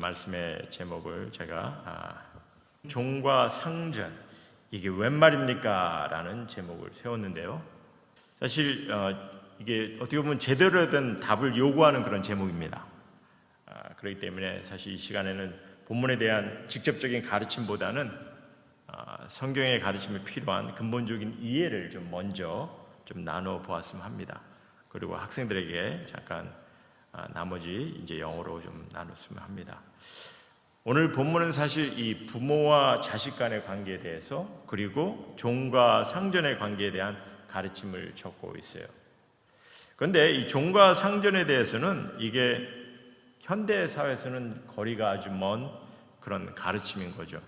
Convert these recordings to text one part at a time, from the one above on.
말씀의 제목을 제가 종과 상전, 이게 웬 말입니까? 라는 제목을 세웠는데요. 사실 이게 어떻게 보면 제대로 된 답을 요구하는 그런 제목입니다. 그렇기 때문에 사실 이 시간에는 본문에 대한 직접적인 가르침보다는 성경의 가르침에 필요한 근본적인 이해를 좀 먼저 좀 나눠 보았으면 합니다. 그리고 학생들에게 잠깐 나머지 이제 영어로 좀 나눴으면 합니다. 오늘 본문은 사실 이 부모와 자식 간의 관계에 대해서, 그리고 종과 상전의 관계에 대한 가르침을 적고 있어요. 그런데 이 종과 상전에 대해서는 이게 현대 사회에서는 거리가 아주 먼 그런 가르침인 거죠.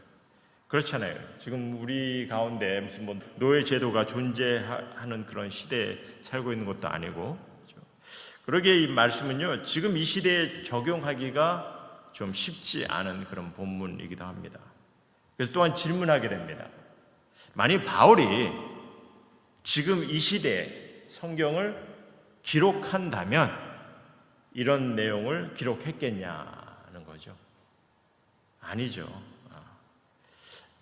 그렇잖아요. 지금 우리 가운데 무슨 노예 제도가 존재하는 그런 시대에 살고 있는 것도 아니고, 그러기에 이 말씀은요, 지금 이 시대에 적용하기가 좀 쉽지 않은 그런 본문이기도 합니다. 그래서 또한 질문하게 됩니다. 만약 바울이 지금 이 시대에 성경을 기록한다면 이런 내용을 기록했겠냐는 거죠. 아니죠.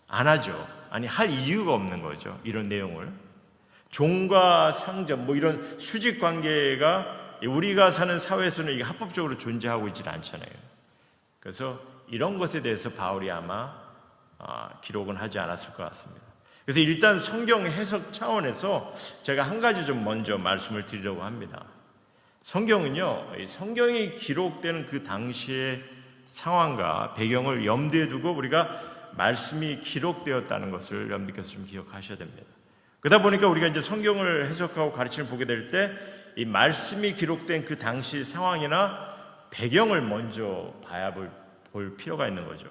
안 하죠. 아니, 할 이유가 없는 거죠. 이런 내용을. 종과 상전, 이런 수직 관계가 우리가 사는 사회에서는 이게 합법적으로 존재하고 있지는 않잖아요. 그래서 이런 것에 대해서 바울이 아마 기록은 하지 않았을 것 같습니다. 그래서 일단 성경 해석 차원에서 제가 한 가지 좀 먼저 말씀을 드리려고 합니다. 성경은요, 성경이 기록되는 그 당시의 상황과 배경을 염두에 두고 우리가 말씀이 기록되었다는 것을 여러분께서 좀 기억하셔야 됩니다. 그러다 보니까 우리가 이제 성경을 해석하고 가르침을 보게 될 때 이 말씀이 기록된 그 당시 상황이나 배경을 먼저 볼 필요가 있는 거죠.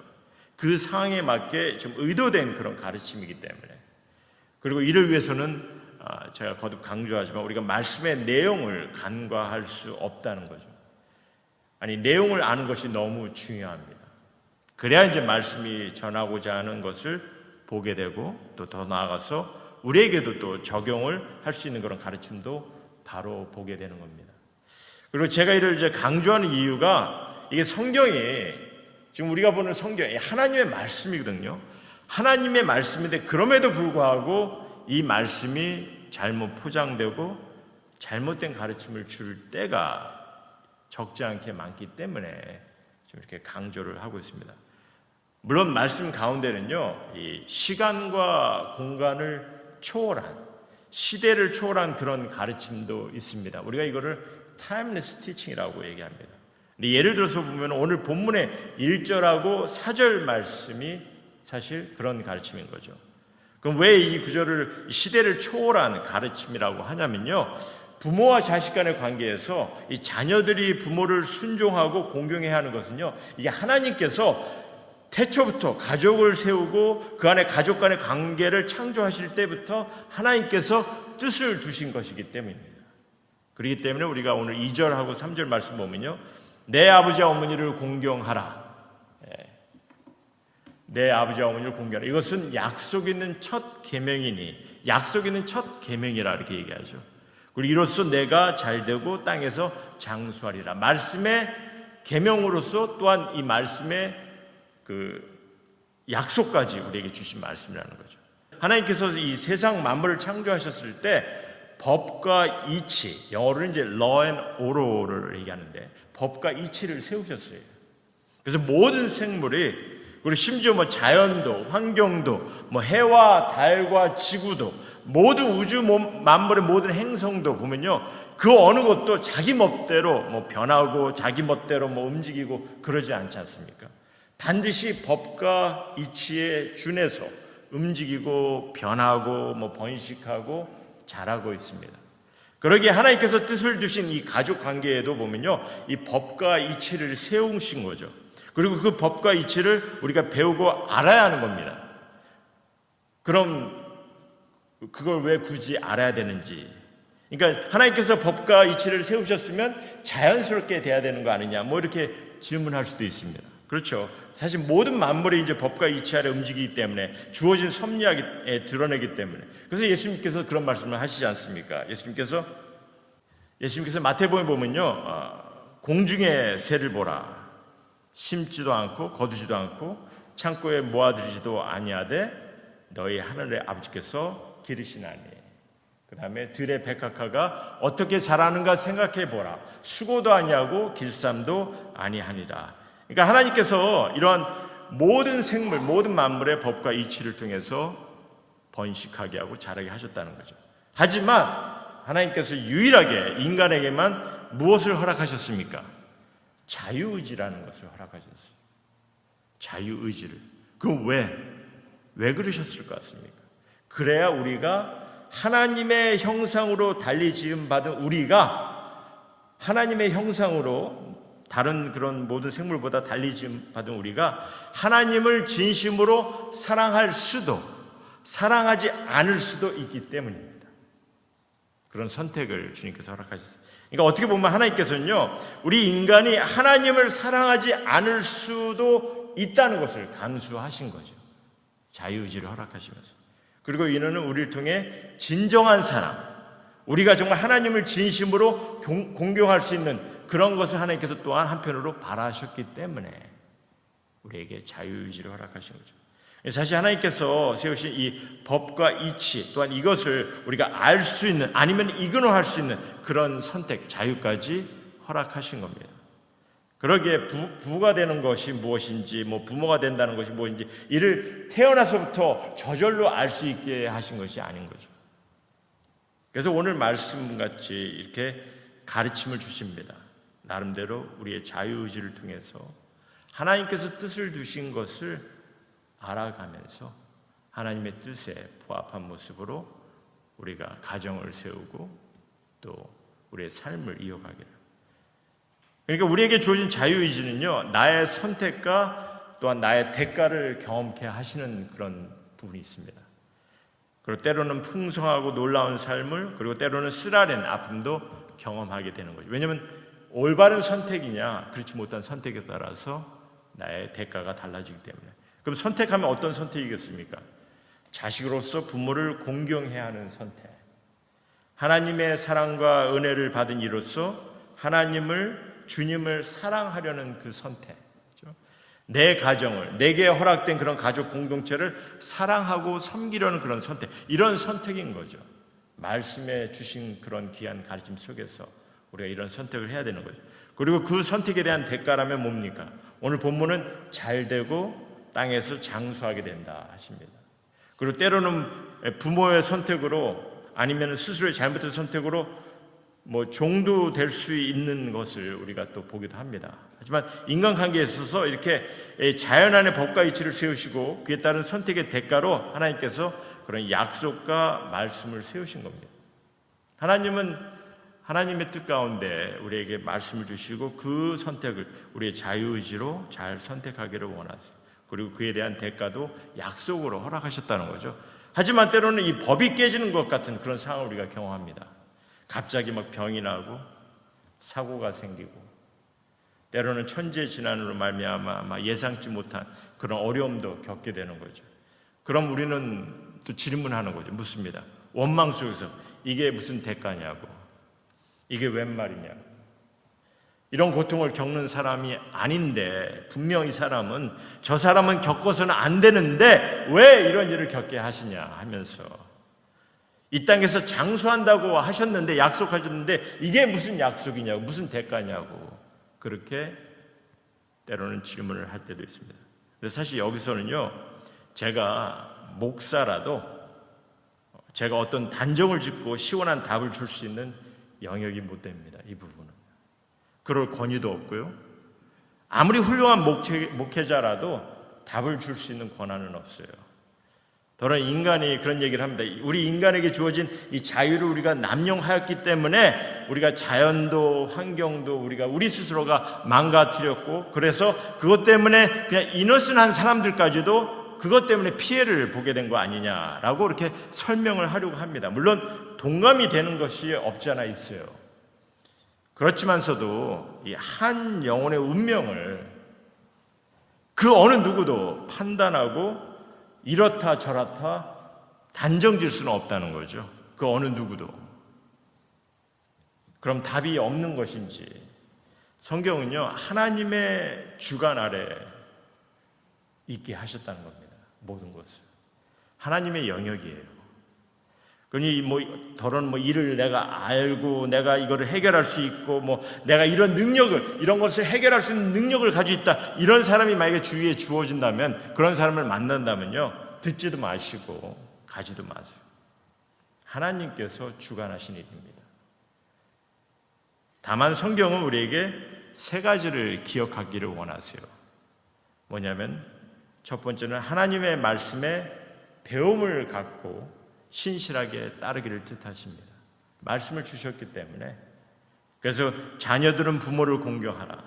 그 상황에 맞게 좀 의도된 그런 가르침이기 때문에. 그리고 이를 위해서는 제가 거듭 강조하지만 우리가 말씀의 내용을 간과할 수 없다는 거죠. 아니, 내용을 아는 것이 너무 중요합니다. 그래야 이제 말씀이 전하고자 하는 것을 보게 되고, 또 더 나아가서 우리에게도 또 적용을 할 수 있는 그런 가르침도 바로 보게 되는 겁니다. 그리고 제가 이를 이제 강조하는 이유가, 이게 성경이, 지금 우리가 보는 성경이 하나님의 말씀이거든요. 하나님의 말씀인데 그럼에도 불구하고 이 말씀이 잘못 포장되고 잘못된 가르침을 줄 때가 적지 않게 많기 때문에 좀 이렇게 강조를 하고 있습니다. 물론 말씀 가운데는요, 이 시간과 공간을 초월한, 시대를 초월한 그런 가르침도 있습니다. 우리가 이거를 timeless teaching이라고 얘기합니다. 근데 예를 들어서 보면 오늘 본문의 1절하고 4절 말씀이 사실 그런 가르침인 거죠. 그럼 왜 이 구절을 시대를 초월한 가르침이라고 하냐면요, 부모와 자식 간의 관계에서 이 자녀들이 부모를 순종하고 공경해야 하는 것은요, 이게 하나님께서 태초부터 가족을 세우고 그 안에 가족 간의 관계를 창조하실 때부터 하나님께서 뜻을 두신 것이기 때문입니다. 그렇기 때문에 우리가 오늘 2절하고 3절 말씀 보면요, 내 아버지와 어머니를 공경하라. 내 아버지와 어머니를 공경하라. 이것은 약속 있는 첫 계명이니, 약속 있는 첫 계명이라 이렇게 얘기하죠. 그리고 이로써 내가 잘되고 땅에서 장수하리라. 말씀의 계명으로서 또한 이 말씀의 그 약속까지 우리에게 주신 말씀이라는 거죠. 하나님께서 이 세상 만물을 창조하셨을 때 법과 이치, 영어로는 이제 law and order를 얘기하는데 법과 이치를 세우셨어요. 그래서 모든 생물이, 그리고 심지어 자연도, 환경도, 해와 달과 지구도, 모든 우주 만물의 모든 행성도 보면요, 그 어느 것도 자기 멋대로 변하고 자기 멋대로 움직이고 그러지 않지 않습니까? 반드시 법과 이치에 준해서 움직이고 변하고 번식하고 자라고 있습니다. 그러기에 하나님께서 뜻을 두신 이 가족 관계에도 보면요, 이 법과 이치를 세우신 거죠. 그리고 그 법과 이치를 우리가 배우고 알아야 하는 겁니다. 그럼 그걸 왜 굳이 알아야 되는지. 그러니까 하나님께서 법과 이치를 세우셨으면 자연스럽게 돼야 되는 거 아니냐, 이렇게 질문할 수도 있습니다. 그렇죠. 사실 모든 만물이 이제 법과 이치 아래 움직이기 때문에, 주어진 섭리하에 드러내기 때문에. 그래서 예수님께서 그런 말씀을 하시지 않습니까? 예수님께서 마태복음에 보면요, 공중의 새를 보라. 심지도 않고 거두지도 않고 창고에 모아들이지도 아니하되 너희 하늘의 아버지께서 기르시나니. 그 다음에 들의 백합화가 어떻게 자라는가 생각해 보라. 수고도 아니하고 길쌈도 아니하니라. 그러니까 하나님께서 이러한 모든 생물, 모든 만물의 법과 이치를 통해서 번식하게 하고 자라게 하셨다는 거죠. 하지만 하나님께서 유일하게 인간에게만 무엇을 허락하셨습니까? 자유의지라는 것을 허락하셨어요. 자유의지를. 그럼 왜 그러셨을 것 같습니까? 그래야 우리가 하나님의 형상으로 달리 지음 받은 우리가 하나님의 형상으로 다른 그런 모든 생물보다 달리 지음 받은 우리가 하나님을 진심으로 사랑할 수도 사랑하지 않을 수도 있기 때문입니다. 그런 선택을 주님께서 허락하셨어요. 그러니까 어떻게 보면 하나님께서는요, 우리 인간이 하나님을 사랑하지 않을 수도 있다는 것을 감수하신 거죠. 자유의지를 허락하시면서. 그리고 이는 우리를 통해 진정한 사랑, 우리가 정말 하나님을 진심으로 공경할 수 있는 그런 것을 하나님께서 또한 한편으로 바라셨기 때문에 우리에게 자유의지를 허락하신 거죠. 사실 하나님께서 세우신 이 법과 이치 또한 이것을 우리가 알 수 있는 아니면 이근호할 수 있는 그런 선택, 자유까지 허락하신 겁니다. 그러기에 부가 되는 것이 무엇인지, 부모가 된다는 것이 무엇인지 이를 태어나서부터 저절로 알 수 있게 하신 것이 아닌 거죠. 그래서 오늘 말씀같이 이렇게 가르침을 주십니다. 나름대로 우리의 자유의지를 통해서 하나님께서 뜻을 두신 것을 알아가면서 하나님의 뜻에 부합한 모습으로 우리가 가정을 세우고 또 우리의 삶을 이어가기를. 그러니까 우리에게 주어진 자유의지는요, 나의 선택과 또한 나의 대가를 경험케 하시는 그런 부분이 있습니다. 그리고 때로는 풍성하고 놀라운 삶을, 그리고 때로는 쓰라린 아픔도 경험하게 되는 거죠. 왜냐하면 올바른 선택이냐 그렇지 못한 선택에 따라서 나의 대가가 달라지기 때문에. 그럼 선택하면 어떤 선택이겠습니까? 자식으로서 부모를 공경해야 하는 선택, 하나님의 사랑과 은혜를 받은 이로써 주님을 사랑하려는 그 선택, 내 가정을, 내게 허락된 그런 가족 공동체를 사랑하고 섬기려는 그런 선택, 이런 선택인 거죠. 말씀에 주신 그런 귀한 가르침 속에서 우리가 이런 선택을 해야 되는 거죠. 그리고 그 선택에 대한 대가라면 뭡니까? 오늘 본문은 잘되고 땅에서 장수하게 된다 하십니다. 그리고 때로는 부모의 선택으로 아니면 스스로의 잘못된 선택으로 종도 될 수 있는 것을 우리가 또 보기도 합니다. 하지만 인간관계에 있어서 이렇게 자연 안의 법과 이치를 세우시고 그에 따른 선택의 대가로 하나님께서 그런 약속과 말씀을 세우신 겁니다. 하나님은 하나님의 뜻 가운데 우리에게 말씀을 주시고 그 선택을 우리의 자유의지로 잘 선택하기를 원하세요. 그리고 그에 대한 대가도 약속으로 허락하셨다는 거죠. 하지만 때로는 이 법이 깨지는 것 같은 그런 상황을 우리가 경험합니다. 갑자기 병이 나고 사고가 생기고 때로는 천재지난으로 말미암아 예상치 못한 그런 어려움도 겪게 되는 거죠. 그럼 우리는 또 질문하는 거죠. 묻습니다. 원망 속에서 이게 무슨 대가냐고, 이게 웬 말이냐고. 이런 고통을 겪는 사람이 아닌데 분명 이 사람은 저 사람은 겪어서는 안 되는데 왜 이런 일을 겪게 하시냐 하면서 이 땅에서 장수한다고 하셨는데 약속하셨는데 이게 무슨 약속이냐고, 무슨 대가냐고 그렇게 때로는 질문을 할 때도 있습니다. 근데 사실 여기서는요, 제가 목사라도 제가 어떤 단정을 짓고 시원한 답을 줄 수 있는 영역이 못 됩니다. 이 부분은 그럴 권위도 없고요, 아무리 훌륭한 목회자라도 답을 줄 수 있는 권한은 없어요. 더러 인간이 그런 얘기를 합니다. 우리 인간에게 주어진 이 자유를 우리가 남용하였기 때문에 우리가 자연도 환경도 우리 스스로가 망가뜨렸고, 그래서 그것 때문에 그냥 이너슨한 사람들까지도 그것 때문에 피해를 보게 된 거 아니냐라고 이렇게 설명을 하려고 합니다. 물론 동감이 되는 것이 없지 않아 있어요. 그렇지만서도 이 한 영혼의 운명을 그 어느 누구도 판단하고 이렇다 저렇다 단정질 수는 없다는 거죠. 그 어느 누구도. 그럼 답이 없는 것인지, 성경은요, 하나님의 주관 아래 있게 하셨다는 겁니다. 모든 것을. 하나님의 영역이에요. 그러니 더러운 일을 내가 알고 내가 이거를 해결할 수 있고 내가 이런 능력을, 이런 것을 해결할 수 있는 능력을 가지고 있다, 이런 사람이 만약에 주위에 주어진다면, 그런 사람을 만난다면요, 듣지도 마시고 가지도 마세요. 하나님께서 주관하신 일입니다. 다만 성경은 우리에게 세 가지를 기억하기를 원하세요. 뭐냐면 첫 번째는 하나님의 말씀에 배움을 갖고 신실하게 따르기를 뜻하십니다. 말씀을 주셨기 때문에. 그래서 자녀들은 부모를 공경하라.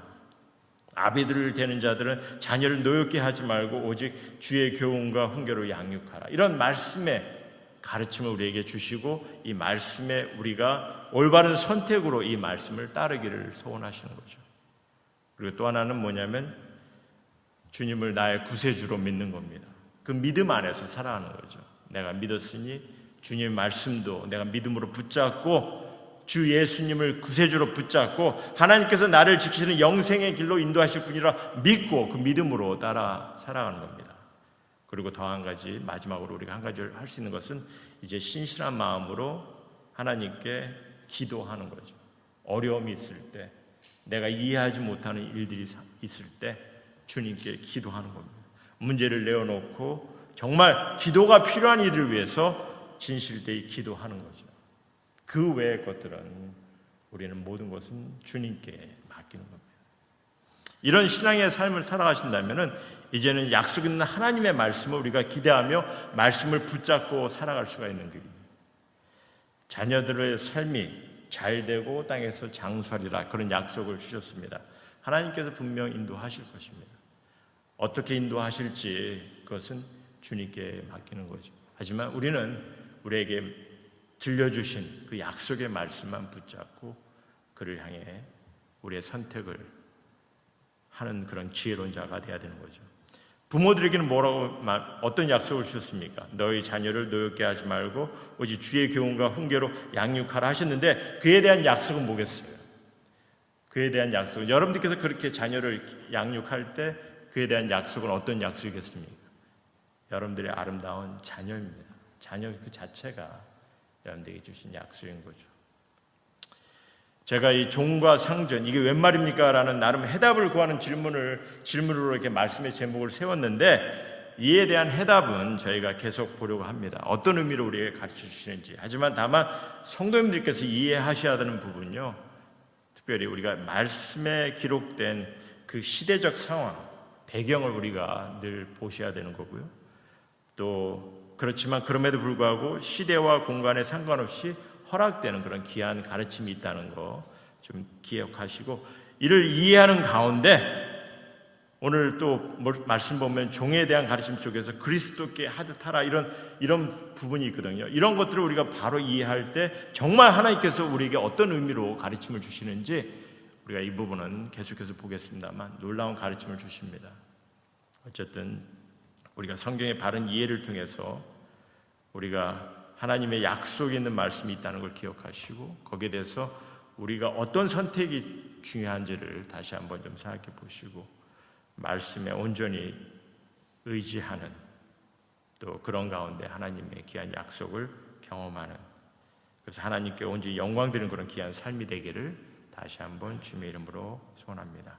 아비들을 되는 자들은 자녀를 노엽게 하지 말고 오직 주의 교훈과 훈계로 양육하라. 이런 말씀의 가르침을 우리에게 주시고, 이 말씀에 우리가 올바른 선택으로 이 말씀을 따르기를 소원하시는 거죠. 그리고 또 하나는 뭐냐면 주님을 나의 구세주로 믿는 겁니다. 그 믿음 안에서 살아가는 거죠. 내가 믿었으니 주님의 말씀도 내가 믿음으로 붙잡고, 주 예수님을 구세주로 붙잡고 하나님께서 나를 지키시는 영생의 길로 인도하실 분이라 믿고 그 믿음으로 따라 살아가는 겁니다. 그리고 더 한 가지, 마지막으로 우리가 한 가지 할 수 있는 것은 이제 신실한 마음으로 하나님께 기도하는 거죠. 어려움이 있을 때, 내가 이해하지 못하는 일들이 있을 때 주님께 기도하는 겁니다. 문제를 내어놓고 정말 기도가 필요한 이들을 위해서 진실되이 기도하는 거죠. 그 외의 것들은 우리는 모든 것은 주님께 맡기는 겁니다. 이런 신앙의 삶을 살아가신다면 이제는 약속 있는 하나님의 말씀을 우리가 기대하며 말씀을 붙잡고 살아갈 수가 있는 길입니다. 자녀들의 삶이 잘되고 땅에서 장수하리라, 그런 약속을 주셨습니다. 하나님께서 분명 인도하실 것입니다. 어떻게 인도하실지 그것은 주님께 맡기는 거죠. 하지만 우리는 우리에게 들려주신 그 약속의 말씀만 붙잡고 그를 향해 우리의 선택을 하는 그런 지혜로운 자가 되어야 되는 거죠. 부모들에게는 어떤 약속을 주셨습니까? 너희 자녀를 노엽게 하지 말고 오직 주의 교훈과 훈계로 양육하라 하셨는데, 그에 대한 약속은 뭐겠어요? 그에 대한 약속은, 여러분들께서 그렇게 자녀를 양육할 때 그에 대한 약속은 어떤 약속이겠습니까? 여러분들의 아름다운 자녀입니다. 자녀 그 자체가 여러분들에게 주신 약속인 거죠. 제가 이 종과 상전, 이게 웬 말입니까? 라는 나름 해답을 구하는 질문으로 이렇게 말씀의 제목을 세웠는데, 이에 대한 해답은 저희가 계속 보려고 합니다. 어떤 의미로 우리에게 가르쳐 주시는지. 하지만 다만 성도님들께서 이해하셔야 되는 부분은요, 특별히 우리가 말씀에 기록된 그 시대적 상황, 배경을 우리가 늘 보셔야 되는 거고요. 또 그렇지만 그럼에도 불구하고 시대와 공간에 상관없이 허락되는 그런 귀한 가르침이 있다는 거 좀 기억하시고, 이를 이해하는 가운데 오늘 또 말씀 보면 종에 대한 가르침 속에서 그리스도께 하듯 하라, 이런 부분이 있거든요. 이런 것들을 우리가 바로 이해할 때 정말 하나님께서 우리에게 어떤 의미로 가르침을 주시는지 우리가 이 부분은 계속해서 보겠습니다만 놀라운 가르침을 주십니다. 어쨌든 우리가 성경의 바른 이해를 통해서 우리가 하나님의 약속이 있는 말씀이 있다는 걸 기억하시고, 거기에 대해서 우리가 어떤 선택이 중요한지를 다시 한번 좀 생각해 보시고, 말씀에 온전히 의지하는, 또 그런 가운데 하나님의 귀한 약속을 경험하는, 그래서 하나님께 온전히 영광 드리는 그런 귀한 삶이 되기를 다시 한번 주님의 이름으로 소원합니다.